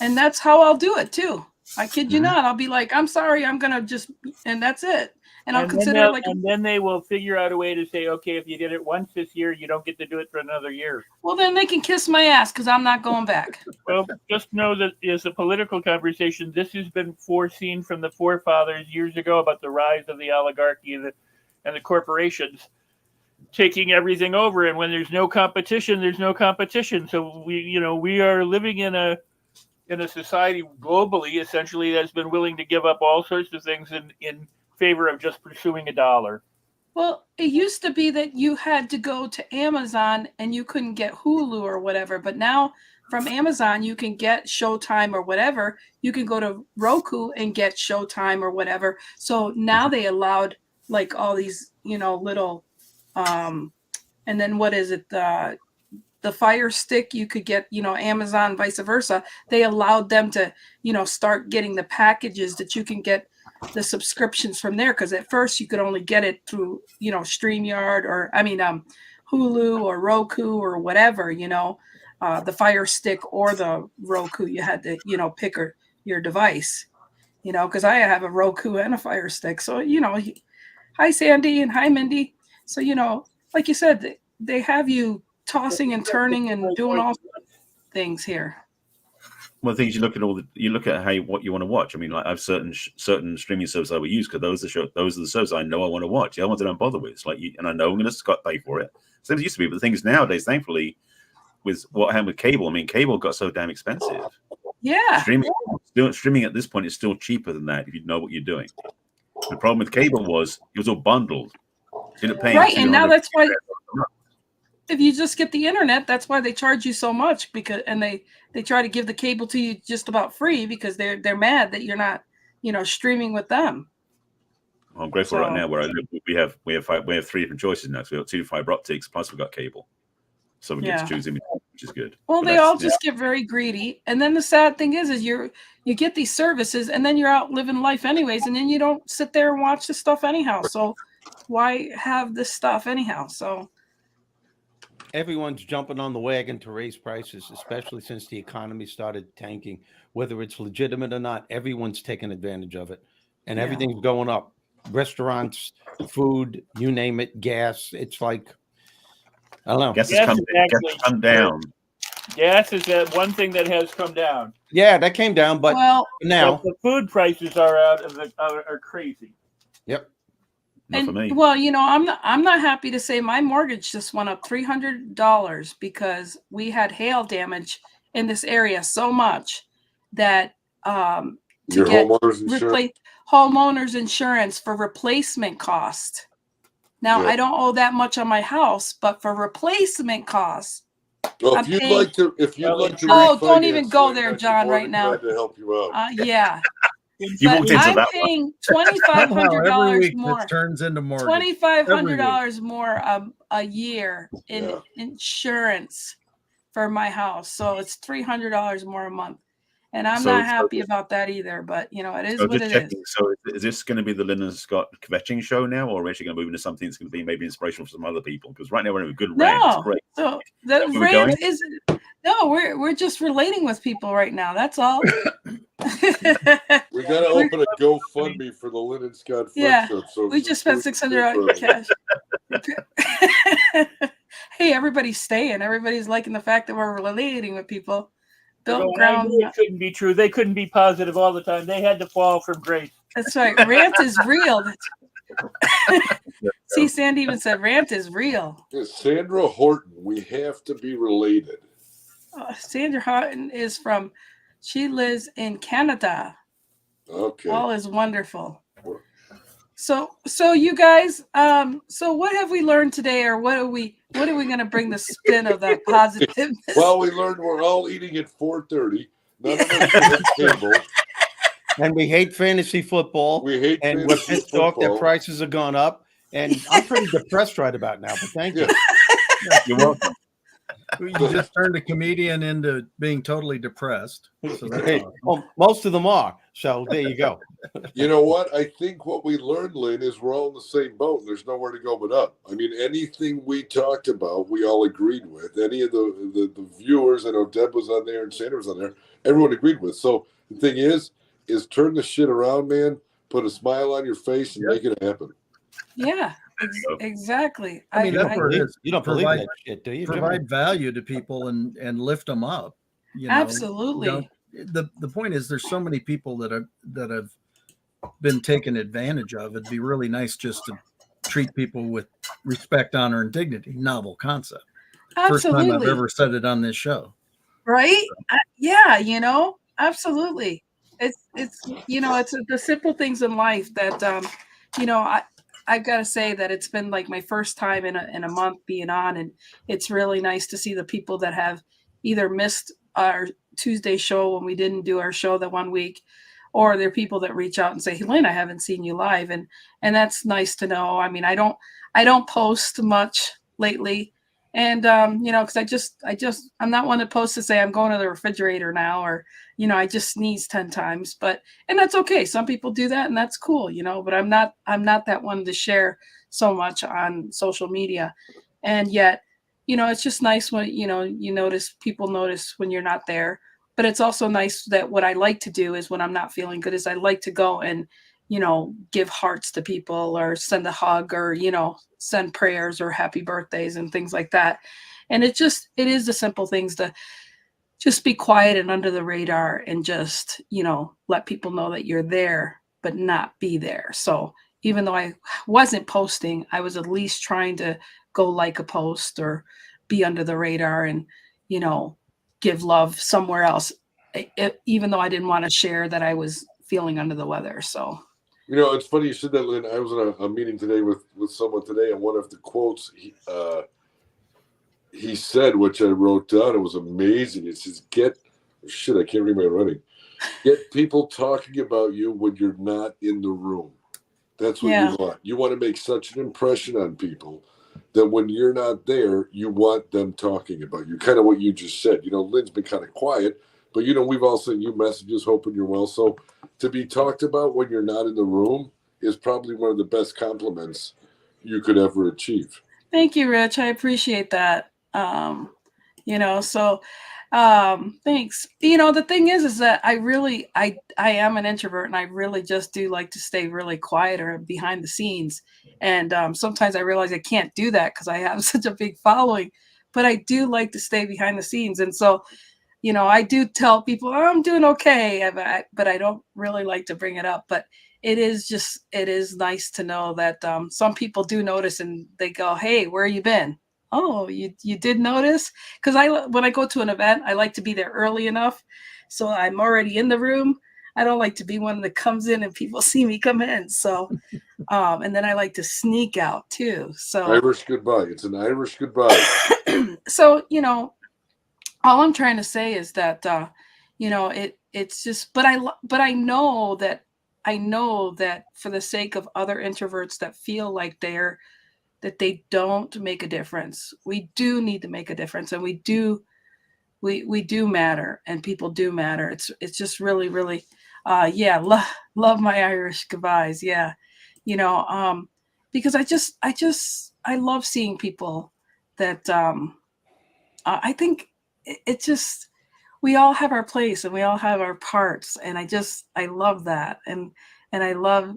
And that's how I'll do it too. I kid you not. I'll be like, I'm sorry, I'm gonna just, and that's it. And I'll consider it like. And then they will figure out a way to say, okay, if you did it once this year, you don't get to do it for another year. Well, then they can kiss my ass because I'm not going back. Well, just know that as a political conversation, this has been foreseen from the forefathers years ago about the rise of the oligarchy and the corporations taking everything over. And when there's no competition, there's no competition. So we are living in a society globally, essentially, that's been willing to give up all sorts of things in favor of just pursuing $1. Well, it used to be that you had to go to Amazon and you couldn't get Hulu or whatever, but now from Amazon you can get Showtime or whatever. You can go to Roku and get Showtime or whatever. So now they allowed like all these, little and then what is it, the Fire Stick, you could get, Amazon, vice versa. They allowed them to, start getting the packages that you can get the subscriptions from there. Because at first you could only get it through, StreamYard or, Hulu or Roku or whatever, the Fire Stick or the Roku. You had to, pick your device, because I have a Roku and a Fire Stick. So, hi, Sandy, and hi, Mindy. So, like you said, they have you tossing and turning and doing all things here. Well, the thing is, you look at what you want to watch. I mean, like I have certain streaming services I will use because those are the services I know I want to watch. The other ones I don't bother with. It's like and I know I'm going to pay for it. Same as it used to be. But the thing is, nowadays, thankfully, with what happened with cable, I mean, cable got so damn expensive. Yeah. Streaming at this point is still cheaper than that if you know what you're doing. The problem with cable was it was all bundled. Right, and now that's why if you just get the internet, that's why they charge you so much, because they try to give the cable to you just about free because they're mad that you're not, streaming with them. I'm grateful right now where I live. We have 3 different choices now. So we've got 2 fiber optics plus we've got cable, so we get to choose in between, which is good. Well, they all just get very greedy, and then the sad thing is you get these services, and then you're out living life anyways, and then you don't sit there and watch the stuff anyhow. So why have this stuff anyhow? So everyone's jumping on the wagon to raise prices, especially since the economy started tanking. Whether it's legitimate or not, everyone's taking advantage of it, and everything's going up. Restaurants, food, you name it, gas. It's like, I don't know. Gas has come down. Gas is that one thing that has come down. Yeah, that came down, but now the food prices are crazy. Yep. Not for me. Well, I'm not happy to say my mortgage just went up $300 because we had hail damage in this area so much that to Your get homeowner's insurance. homeowners insurance for replacement cost. Now Yeah. I don't owe that much on my house, but for replacement costs, Well, I'm if you'd paying- like to, Oh, don't even refinance, go Lynn, there, I'd be John, more right than now. glad to help you out. Yeah. You But walked into I'm that one. paying Somehow every $2,500 week more. this turns into mortgage. $2,500 more a year in Yeah. insurance for my house. So it's $300 more a month. And I'm So- not so happy just- about that either, but it is So what just it is. checking. So is this going to be the Lynn and Scott kvetching show now, or are we actually going to move into something that's going to be maybe inspirational for some other people? Because right now we're in a good rant. It's No, great. so that the where we're going? rant is we're just relating with people right now. That's all. We got to open a GoFundMe for the Lynn and Scott Yeah, friendship. So we just spent $600 cash. Hey, everybody's staying. Everybody's liking the fact that we're relating with people. Built Well, I ground. knew it couldn't be true. They couldn't be positive all the time. They had to fall from grace. That's right. Rant is real. See, Sandy even said rant is real. Sandra Horton, we have to be related. Sandra Horton is she lives in Canada. Okay. All is wonderful. So you guys, so what have we learned today, or what are we going to bring the spin of that positiveness? Well, we learned we're all eating at 4:30. None of us at table. And we hate fantasy football. We hate and we're fantasy pissed off that football. prices have gone up. And I'm pretty depressed right about now, but thank you. You're welcome. You just turned a comedian into being totally depressed. So that's Hey, awesome. well, most of them are. So there you go. You know what? I think what we learned, Lynn, is we're all in the same boat and there's nowhere to go but up. I mean, anything we talked about, we all agreed with. Any of the viewers, I know Deb was on there and Sandra was on there, everyone agreed with. So the thing is turn the shit around, man, put a smile on your face and make it happen. Yeah, exactly. I mean, that's where it is. You don't believe that shit, do you? Provide value to people and lift them up. Absolutely. The point is, there's so many people that have been taken advantage of. It'd be really nice just to treat people with respect, honor, and dignity. Novel concept. Absolutely. First time I've ever said it on this show. Right? Yeah, absolutely. It's it's the simple things in life that I've got to say that it's been like my first time in a month being on, and it's really nice to see the people that have either missed our Tuesday show when we didn't do our show that one week, or there are people that reach out and say, "Hey, Lynn, I haven't seen you live," and that's nice to know. I mean, I don't post much lately, and because I'm not one to post to say I'm going to the refrigerator now, or I just sneezed 10 times, and that's okay. Some people do that, and that's cool, but I'm not that one to share so much on social media. And yet, it's just nice when, people notice when you're not there. But it's also nice that what I like to do is when I'm not feeling good is I like to go and, give hearts to people or send a hug or, send prayers or happy birthdays and things like that. And it is the simple things to just be quiet and under the radar and just, let people know that you're there, but not be there. So even though I wasn't posting, I was at least trying to go like a post or be under the radar and, give love somewhere else, even though I didn't want to share that I was feeling under the weather. So, it's funny you said that, Lynn. I was in a meeting today with someone today, and one of the quotes he said, which I wrote down, it was amazing. It says, I can't read my writing. Get people talking about you when you're not in the room. That's what you want. You want to make such an impression on people that when you're not there, you want them talking about you. Kind of what you just said. Lynn's been kind of quiet, but we've all sent you messages hoping you're well. So to be talked about when you're not in the room is probably one of the best compliments you could ever achieve. Thank you, Rich. I appreciate that. Thanks. The thing is that I am an introvert, and I really just do like to stay really quiet or behind the scenes. And sometimes I realize I can't do that because I have such a big following, but I do like to stay behind the scenes. And so, I do tell people, oh, I'm doing okay, but I don't really like to bring it up. But it is nice to know that some people do notice and they go, "Hey, where you been?" Oh, you did notice? Because when I go to an event, I like to be there early enough, so I'm already in the room. I don't like to be one that comes in and people see me come in. So, and then I like to sneak out too. So Irish goodbye. It's an Irish goodbye. so all I'm trying to say is that it's just, but I know that for the sake of other introverts that feel like that they don't make a difference, we do need to make a difference, and we do matter, and people do matter. It's just really, really, love my Irish goodbyes. Yeah, because I love seeing people that I think it just, we all have our place and we all have our parts, and I love that, and I love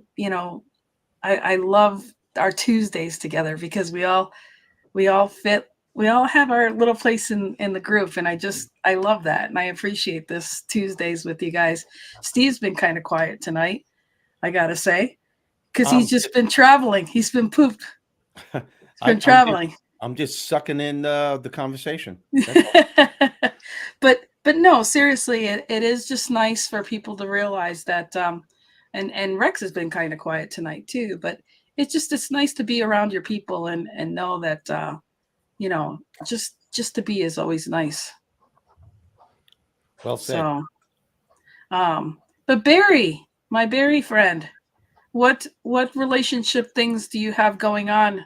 I love our Tuesdays together, because we all fit, we all have our little place in the group, and I love that, and I appreciate this Tuesdays with you guys. Steve's been kind of quiet tonight, I gotta say, because he's just been traveling. He's been pooped. He's been traveling. I'm just sucking in the conversation. But no, seriously, it is just nice for people to realize that, and Rex has been kind of quiet tonight too, but it's nice to be around your people and know that, just to be is always nice. Well said. So, but Barry, my Barry friend, what relationship things do you have going on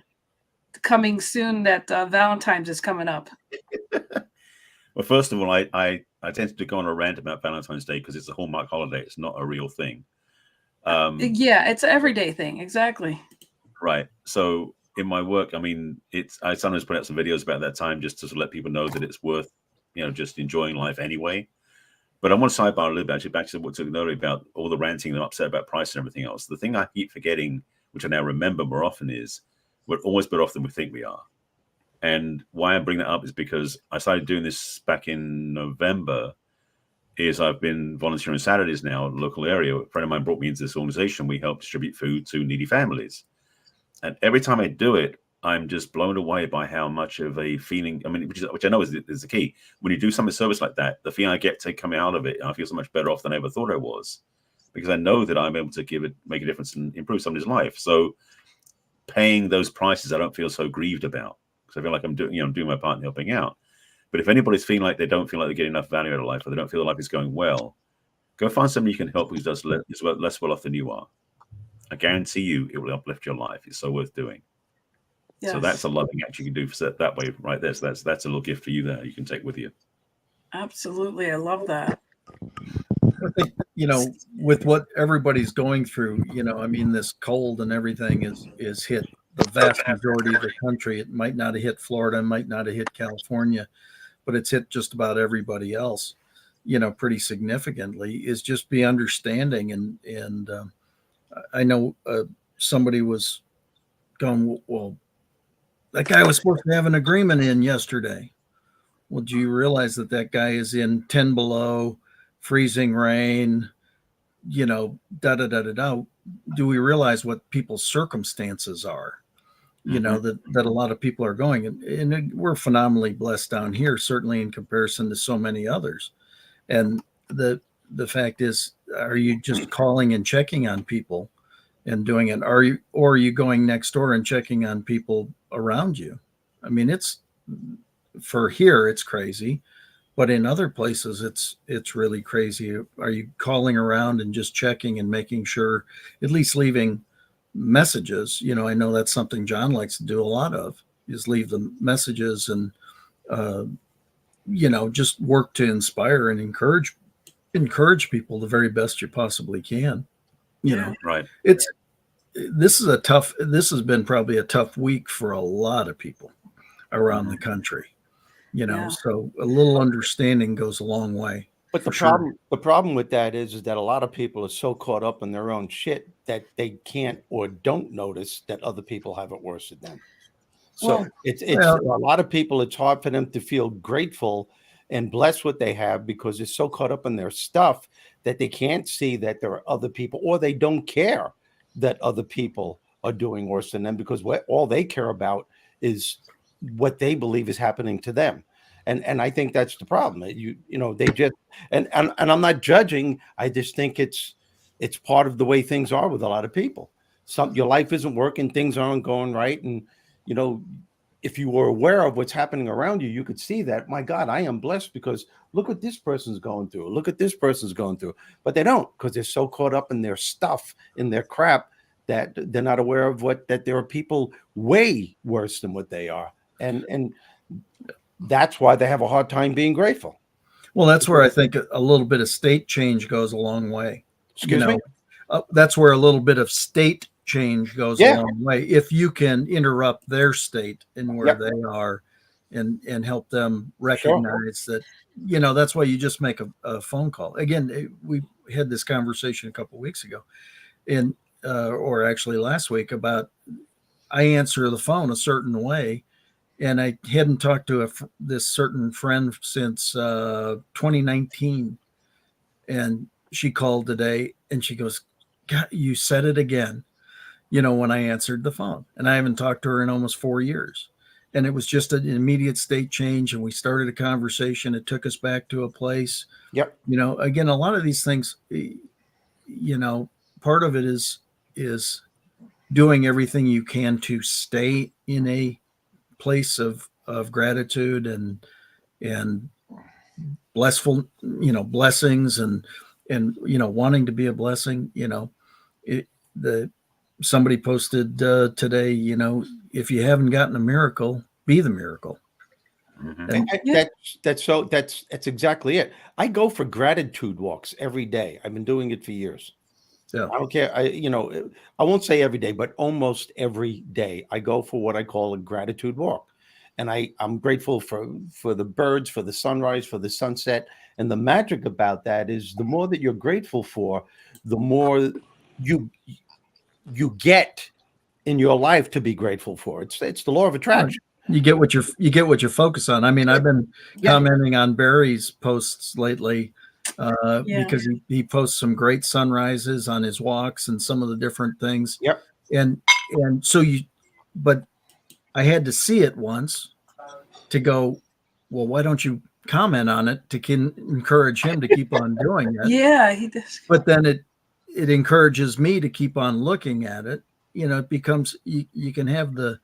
coming soon, that Valentine's is coming up? Well, first of all, I tend to go on a rant about Valentine's Day because it's a Hallmark holiday. It's not a real thing. Yeah, it's an everyday thing. Exactly. Right. So in my work, I mean, I sometimes put out some videos about that time just to sort of let people know that it's worth, just enjoying life anyway. But I want to sidebar a little bit, actually, back to what we talked earlier about all the ranting and upset about price and everything else. The thing I keep forgetting, which I now remember more often, is we're always better off than we think we are. And why I bring that up is because I started doing this back in November. I've been volunteering Saturdays now in the local area. A friend of mine brought me into this organization. We help distribute food to needy families. And every time I do it, I'm just blown away by how much of a feeling, which I know is the key. When you do some service like that, the feeling I get to come out of it, I feel so much better off than I ever thought I was, because I know that I'm able to make a difference and improve somebody's life. So paying those prices, I don't feel so grieved about, because I feel like I'm doing my part in helping out. But if anybody's feeling like they don't feel like they get enough value out of life, or they don't feel life is going well, go find somebody you can help who does less well off than you are. I guarantee you it will uplift your life. It's so worth doing. Yes. So that's a loving act you can do that way right there. So that's a little gift for you there you can take with you. Absolutely. I love that. I think, with what everybody's going through, this cold and everything is hit the vast majority of the country. It might not have hit Florida, might not have hit California, but it's hit just about everybody else, pretty significantly. Is just be understanding. And I know somebody was going, well, that guy was supposed to have an agreement in yesterday. Well, do you realize that guy is in 10 below, freezing rain, da da da da da? Do we realize what people's circumstances are? That a lot of people are going, and we're phenomenally blessed down here, certainly in comparison to so many others. And the fact is, are you just calling and checking on people and doing it? Or are you going next door and checking on people around you? I mean, for here, it's crazy, but in other places, it's really crazy. Are you calling around and just checking and making sure, at least leaving messages? I know that's something John likes to do a lot of, is leave the messages and, just work to inspire and encourage people the very best you possibly can. Right. This has been probably a tough week for a lot of people around the country, so a little understanding goes a long way. But the problem with that is that a lot of people are so caught up in their own shit that they can't or don't notice that other people have it worse than them. So it's a lot of people, it's hard for them to feel grateful and bless what they have, because they're so caught up in their stuff that they can't see that there are other people, or they don't care that other people are doing worse than them, because all they care about is what they believe is happening to them. And I think that's the problem. They just, and I'm not judging. I just think it's part of the way things are with a lot of people. Your life isn't working, things aren't going right, and if you were aware of what's happening around you, you could see that, my God, I am blessed because look what this person's going through. Look at this person's going through. But they don't, because they're so caught up in their stuff, in their crap, that they're not aware of that there are people way worse than what they are. And that's why they have a hard time being grateful. Well, that's where I think a little bit of state change goes a long way. Excuse me? That's where a little bit of state change goes a long way. If you can interrupt their state and where they are and help them recognize that, that's why you just make a phone call. Again, we had this conversation a couple of weeks ago or actually last week about, I answer the phone a certain way, and I hadn't talked to this certain friend since 2019. And she called today and she goes, God, you said it again, when I answered the phone, and I haven't talked to her in almost 4 years. And it was just an immediate state change. And we started a conversation. It took us back to a place. Yep. Again, a lot of these things, part of it is doing everything you can to stay in a place of gratitude and blessful, blessings and wanting to be a blessing. Somebody posted today, if you haven't gotten a miracle, be the miracle. Mm-hmm. That's exactly it. I go for gratitude walks every day. I've been doing it for years. Yeah. I don't care. I won't say every day, but almost every day I go for what I call a gratitude walk. And I'm grateful for the birds, for the sunrise, for the sunset. And the magic about that is the more that you're grateful for, the more you get in your life to be grateful for. It's the law of attraction. You get what you focus on. I mean, I've been commenting on Barry's posts lately because he posts some great sunrises on his walks and some of the different things. Yep. And so but I had to see it once to go, well, why don't you comment on it to encourage him to keep on doing it? Yeah, he does. But then it encourages me to keep on looking at it. It becomes, you can have the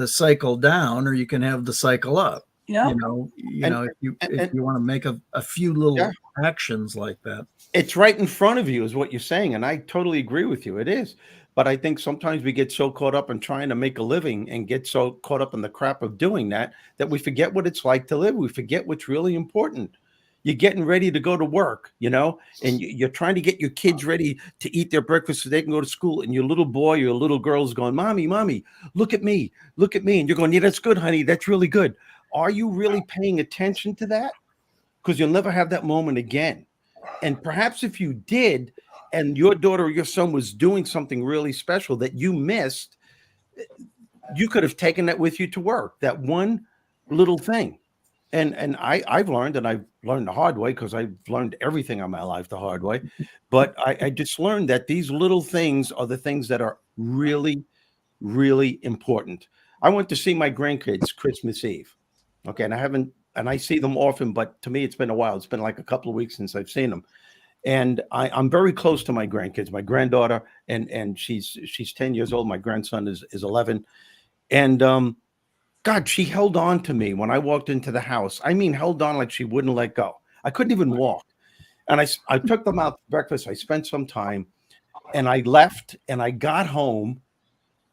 cycle down or you can have the cycle up. Yeah. If you want to make a few little actions like that. It's right in front of you is what you're saying. And I totally agree with you. It is. But I think sometimes we get so caught up in trying to make a living and get so caught up in the crap of doing that we forget what it's like to live. We forget what's really important. You're getting ready to go to work, and you're trying to get your kids ready to eat their breakfast so they can go to school. And your little boy, your little girl is going, Mommy, look at me. And you're going, yeah, that's good, honey. That's really good. Are you really paying attention to that? Because you'll never have that moment again. And perhaps if you did, and your daughter or your son was doing something really special that you missed, you could have taken that with you to work, that one little thing. And I've learned the hard way, because I've learned everything in my life the hard way. But I just learned that these little things are the things that are really, really important. I went to see my grandkids Christmas Eve. Okay. And I see them often, but to me, it's been a while. It's been like a couple of weeks since I've seen them. And I'm very close to my grandkids, my granddaughter, and she's 10 years old. My grandson is 11. And God, she held on to me when I walked into the house. I mean, held on like she wouldn't let go. I couldn't even walk. And I took them out to breakfast. I spent some time and I left and I got home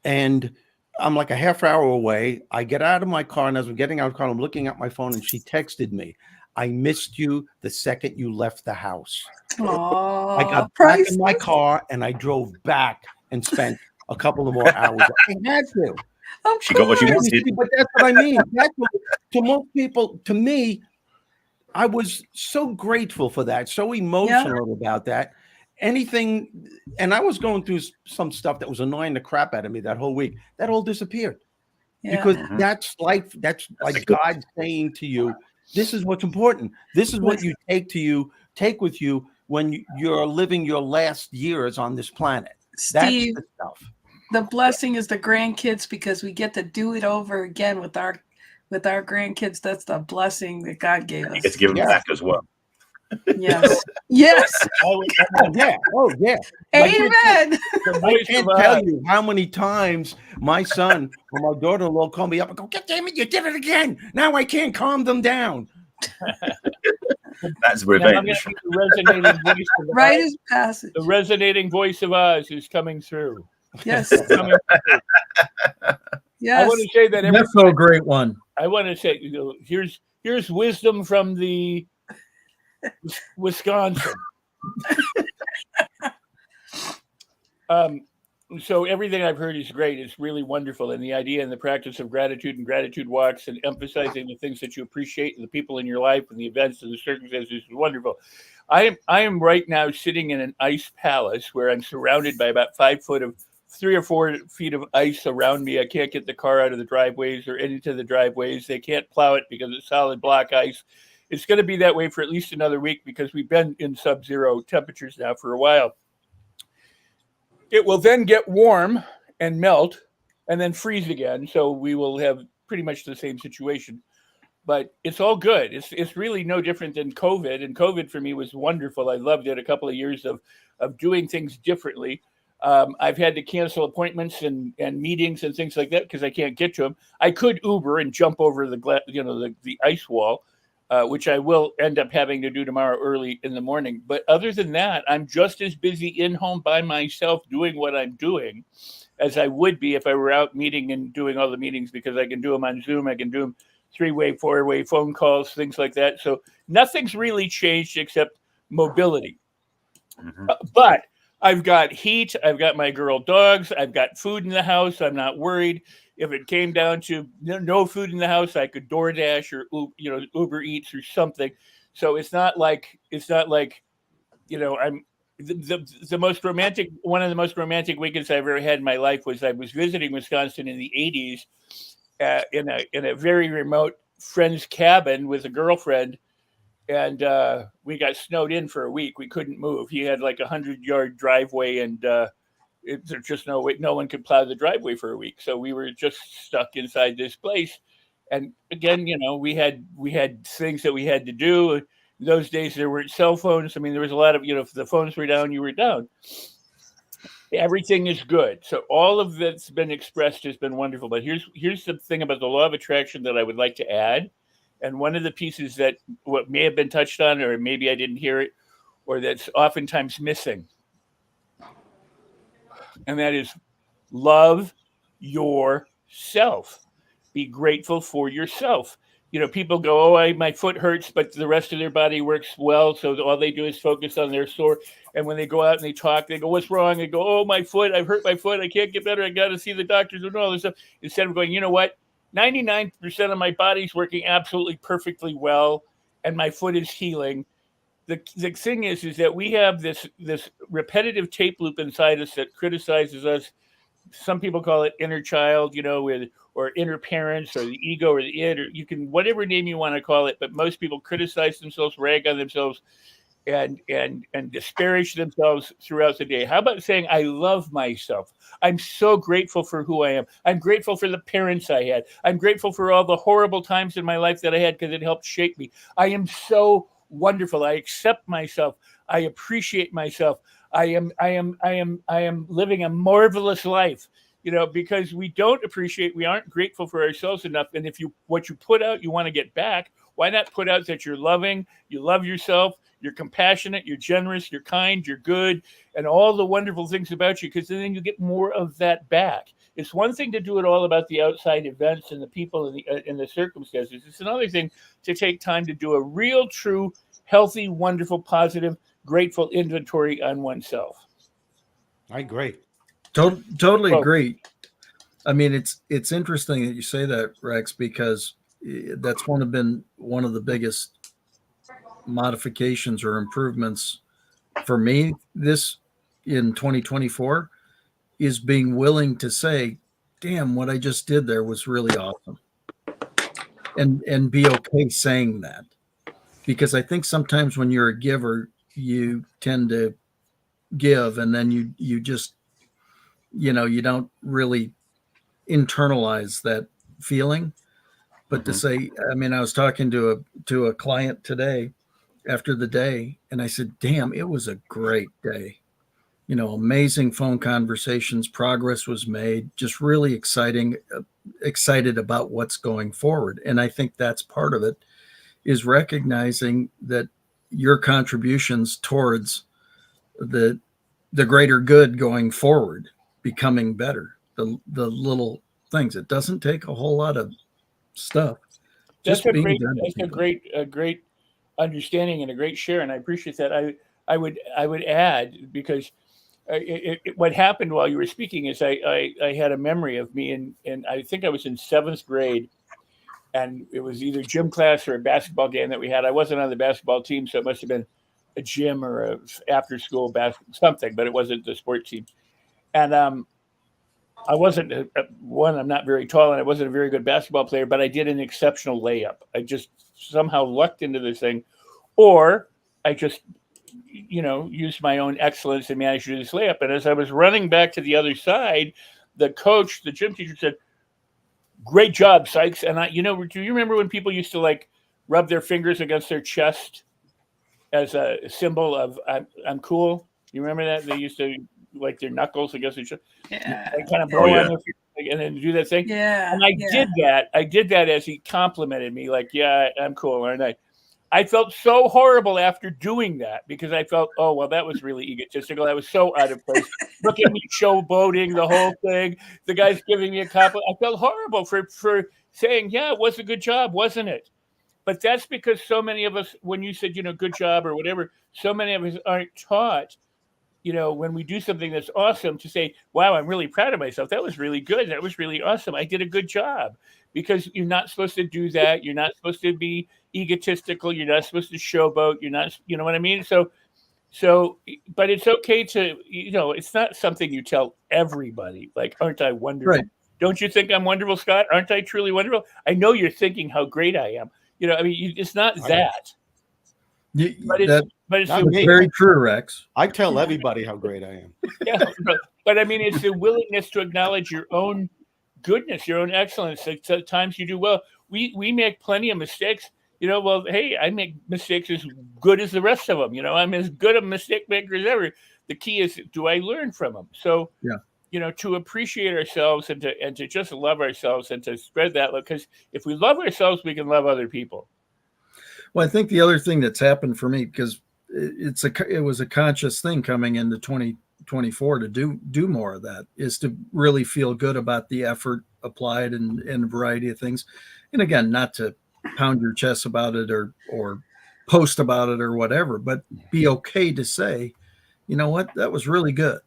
and I'm like a half hour away. I get out of my car, and as I'm getting out of the car, I'm looking at my phone, and she texted me, I missed you the second you left the house. Aww, I got back in my car and I drove back and spent a couple of more hours. I had to. She got what she wanted. But that's what I mean. To most people, to me, I was so grateful for that, so emotional about that. Anything, and I was going through some stuff that was annoying the crap out of me that whole week. That all disappeared. Because that's life. That's like God saying to you, This is what's important. This is what you take with you when you're living your last years on this planet. Steve, that's the stuff. The blessing is the grandkids, because we get to do it over again with our grandkids. That's the blessing that God gave us. You get to give them back as well. Yes. Yes. Oh yeah. Amen. I can't tell you how many times my son or my daughter-in-law call me up and go, "God damn it, you did it again. Now I can't calm them down." That's revenge. Right as passage. The resonating voice of Oz is coming through. Yes. Yes. I want to say that that's so great one. I want to say, here's wisdom from the Wisconsin. So everything I've heard is great. It's really wonderful. And the idea and the practice of gratitude and gratitude walks and emphasizing the things that you appreciate and the people in your life and the events and the circumstances is wonderful. I am right now sitting in an ice palace where I'm surrounded by about 3 or 4 feet of ice around me. I can't get the car out of the driveways or into the driveways. They can't plow it because it's solid block ice. It's going to be that way for at least another week because we've been in sub-zero temperatures now for a while. It will then get warm and melt and then freeze again. So we will have pretty much the same situation, but it's all good. It's really no different than COVID. And COVID for me was wonderful. I loved it. A couple of years of doing things differently. I've had to cancel appointments and meetings and things like that because I can't get to them. I could Uber and jump over the ice wall, which I will end up having to do tomorrow early in the morning. But other than that, I'm just as busy in home by myself doing what I'm doing as I would be if I were out meeting and doing all the meetings, because I can do them on Zoom. I can do them 3-way, 4-way phone calls, things like that. So nothing's really changed except mobility. Mm-hmm. But I've got heat. I've got my girl dogs. I've got food in the house. I'm not worried. If it came down to no food in the house, I could DoorDash or Uber Eats or something. So it's not like I'm the most romantic. One of the most romantic weekends I've ever had in my life was I was visiting Wisconsin in the 80s in a very remote friend's cabin with a girlfriend. And we got snowed in for a week. We couldn't move. He had like 100-yard driveway, and there's just no way. No one could plow the driveway for a week. So we were just stuck inside this place. And again, we had things that we had to do. In those days, there weren't cell phones. I mean, there was a lot of, if the phones were down, you were down. Everything is good. So all of that's been expressed has been wonderful. But here's the thing about the law of attraction that I would like to add. And one of the pieces that what may have been touched on, or maybe I didn't hear it, or that's oftentimes missing, and that is love yourself. Be grateful for yourself. People go, "Oh, my foot hurts," but the rest of their body works well, so all they do is focus on their sore. And when they go out and they talk, they go, "What's wrong?" They go, "Oh, my foot! I've hurt my foot. I can't get better. I got to see the doctors and all this stuff." Instead of going, "You know what? 99% of my body's working absolutely perfectly well, and my foot is healing." The thing is that we have this repetitive tape loop inside us that criticizes us. Some people call it inner child, or inner parents, or the ego, or the id, or you can whatever name you want to call it. But most people criticize themselves, rag on themselves, and disparage themselves throughout the day. How about saying, "I love myself. I'm so grateful for who I am. I'm grateful for the parents I had. I'm grateful for all the horrible times in my life that I had because it helped shape me. I am so wonderful. I accept myself. I appreciate myself. I am living a marvelous life." Because we don't appreciate, we aren't grateful for ourselves enough. And if what you put out, you want to get back, why not put out that you're loving, you love yourself, you're compassionate, you're generous, you're kind, you're good, and all the wonderful things about you, because then you get more of that back. It's one thing to do it all about the outside events and the people and the circumstances. It's another thing to take time to do a real, true, healthy, wonderful, positive, grateful inventory on oneself. I agree. Totally agree. I mean, it's interesting that you say that, Rex, because that's been one of the biggest modifications or improvements for me this in 2024 is being willing to say, "Damn, what I just did there was really awesome." and be okay saying that, because I think sometimes when you're a giver, you tend to give, and then you just, you don't really internalize that feeling. But to say, I mean, I was talking to a client today after the day, and I said, damn, it was a great day. Amazing phone conversations, progress was made, just really excited about what's going forward. And I think that's part of it, is recognizing that your contributions towards the greater good going forward, becoming better, the little things. It doesn't take a whole lot of stuff. That's Just being good. that's a great understanding and a great share, and I appreciate that. I would add, because what happened while you were speaking is I had a memory of me, and I think I was in 7th grade, and it was either gym class or a basketball game that we had. I wasn't on the basketball team, so it must have been a gym or a after school basketball something, but it wasn't the sports team. And I wasn't I'm not very tall, and I wasn't a very good basketball player, but I did an exceptional layup. I just somehow lucked into this thing, or I just used my own excellence and managed to do this layup. And as I was running back to the other side, the gym teacher said, "Great job, Sikes." And do you remember when people used to like rub their fingers against their chest as a symbol of I'm cool? You remember that? They used to like their knuckles against each other. Yeah. And kind of blow on their fingers and then do that thing. Yeah. And I did that. I did that as he complimented me, like, "Yeah, I'm cool, aren't I?" I felt so horrible after doing that, because I felt, oh, well, that was really egotistical. I was so out of place. Look at me showboating the whole thing. The guy's giving me a compliment. I felt horrible for saying, yeah, it was a good job, wasn't it? But that's because so many of us, when you said, good job or whatever, so many of us aren't taught, when we do something that's awesome, to say, wow, I'm really proud of myself. That was really good. That was really awesome. I did a good job. Because you're not supposed to do that. You're not supposed to be egotistical. You're not supposed to showboat. You're not, you know what I mean? So, but it's okay to, it's not something you tell everybody. Like, aren't I wonderful? Right. Don't you think I'm wonderful, Scott? Aren't I truly wonderful? I know you're thinking how great I am. It's not that. But it's very true, Rex. I tell everybody how great I am. Yeah, but I mean, it's the willingness to acknowledge your own goodness, your own excellence. At times you do well. We make plenty of mistakes. Well, hey, I make mistakes as good as the rest of them. I'm as good a mistake maker as ever. The key is, do I learn from them? So, to appreciate ourselves and to just love ourselves and to spread that love. Because if we love ourselves, we can love other people. Well, I think the other thing that's happened for me, because it was a conscious thing coming into 2024 to do more of that, is to really feel good about the effort applied and a variety of things. And again, not to pound your chest about it or post about it or whatever, but be okay to say, you know what, that was really good.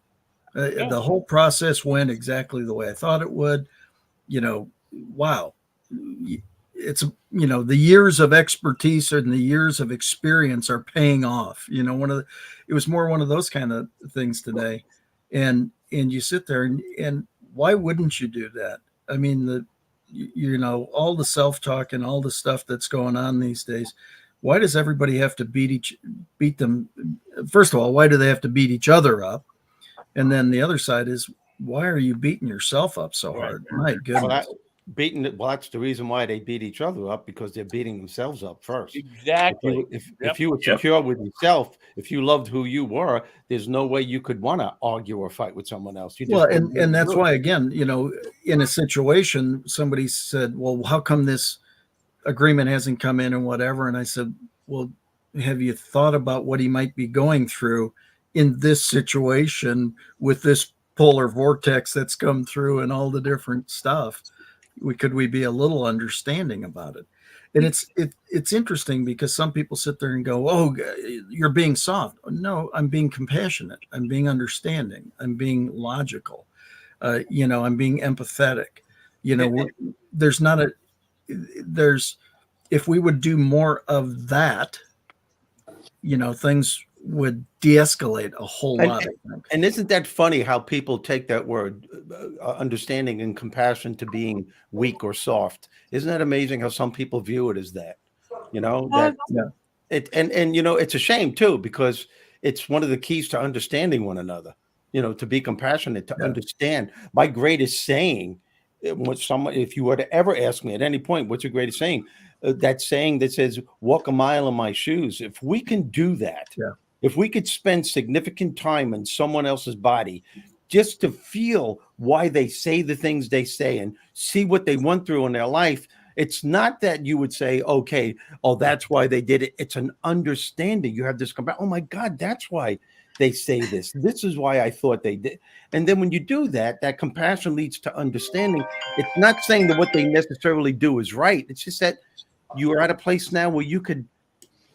The whole process went exactly the way I thought it would. Wow. It's, the years of expertise and the years of experience are paying off. It was more one of those kind of things today. And you sit there and why wouldn't you do that? I mean, all the self-talk and all the stuff that's going on these days, why does everybody have to beat them? First of all, why do they have to beat each other up? And then the other side is, why are you beating yourself up so hard? My goodness. That's the reason why they beat each other up, because they're beating themselves up first. Exactly. If you were secure with yourself, if you loved who you were, there's no way you could want to argue or fight with someone else. And that's why, again, in a situation, somebody said, well, how come this agreement hasn't come in and whatever? And I said, well, have you thought about what he might be going through in this situation with this polar vortex that's come through and all the different stuff? Could we be a little understanding about it? And it's interesting, because some people sit there and go, oh, you're being soft. No, I'm being compassionate. I'm being understanding. I'm being logical. I'm being empathetic. If we would do more of that, things would de-escalate a whole lot. I think. And isn't that funny how people take that word understanding and compassion to being weak or soft? Isn't that amazing how some people view it as that? You know, that and you know, it's a shame too, because it's one of the keys to understanding one another, you know, to be compassionate, to understand. My greatest saying, if you were to ever ask me at any point, what's your greatest saying? That saying that says, walk a mile in my shoes. If we can do that, if we could spend significant time in someone else's body just to feel why they say the things they say and see what they went through in their life, it's not that you would say, okay, oh, that's why they did it. It's an understanding. You have this, oh my God, that's why they say this. This is why I thought they did. And then when you do that, that compassion leads to understanding. It's not saying that what they necessarily do is right. It's just that you are at a place now where you could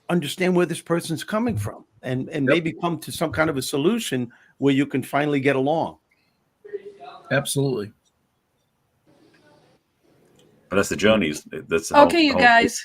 understand where this person's coming from and maybe come to some kind of a solution where you can finally get along. Absolutely. But that's the journey. That's okay, you guys.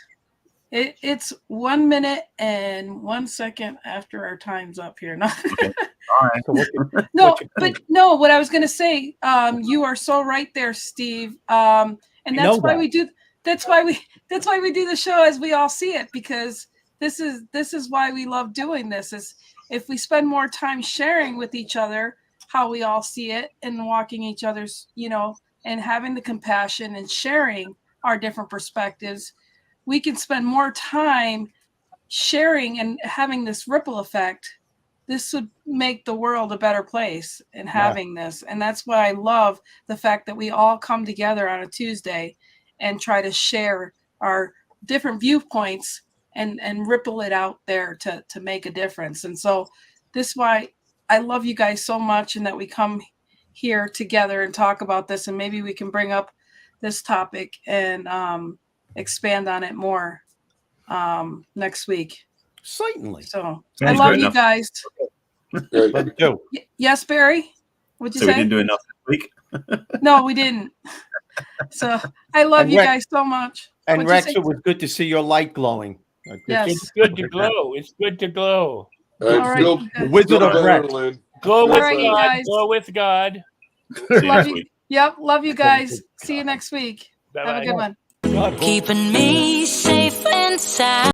It's 1 minute and 1 second after our time's up here. Okay. All right. No, what I was going to say, you are so right there, Steve. And that's why we do. That's why we do the show as we all see it, because this is why we love doing this. Is if we spend more time sharing with each other how we all see it and walking each other's, you know, and having the compassion and sharing our different perspectives, we can spend more time sharing and having this ripple effect. This would make the world a better place and having this. And that's why I love the fact that we all come together on a Tuesday and try to share our different viewpoints and ripple it out there to make a difference. And so this is why I love you guys so much, and that we come here together and talk about this, and maybe we can bring up this topic and expand on it more next week. Certainly. So I love you guys. Yes, Barry? What'd you say? We didn't do enough this week? No, we didn't. So I love you guys so much. And Rex, it was good to see your light glowing. Yes. It's good to glow. It's good to glow. All right. The Wizard of Rex. Glow with God. Glow with God. Love you. Yep. Love you guys. See you next week. Bye-bye. Have a good one. Keeping me safe and sound.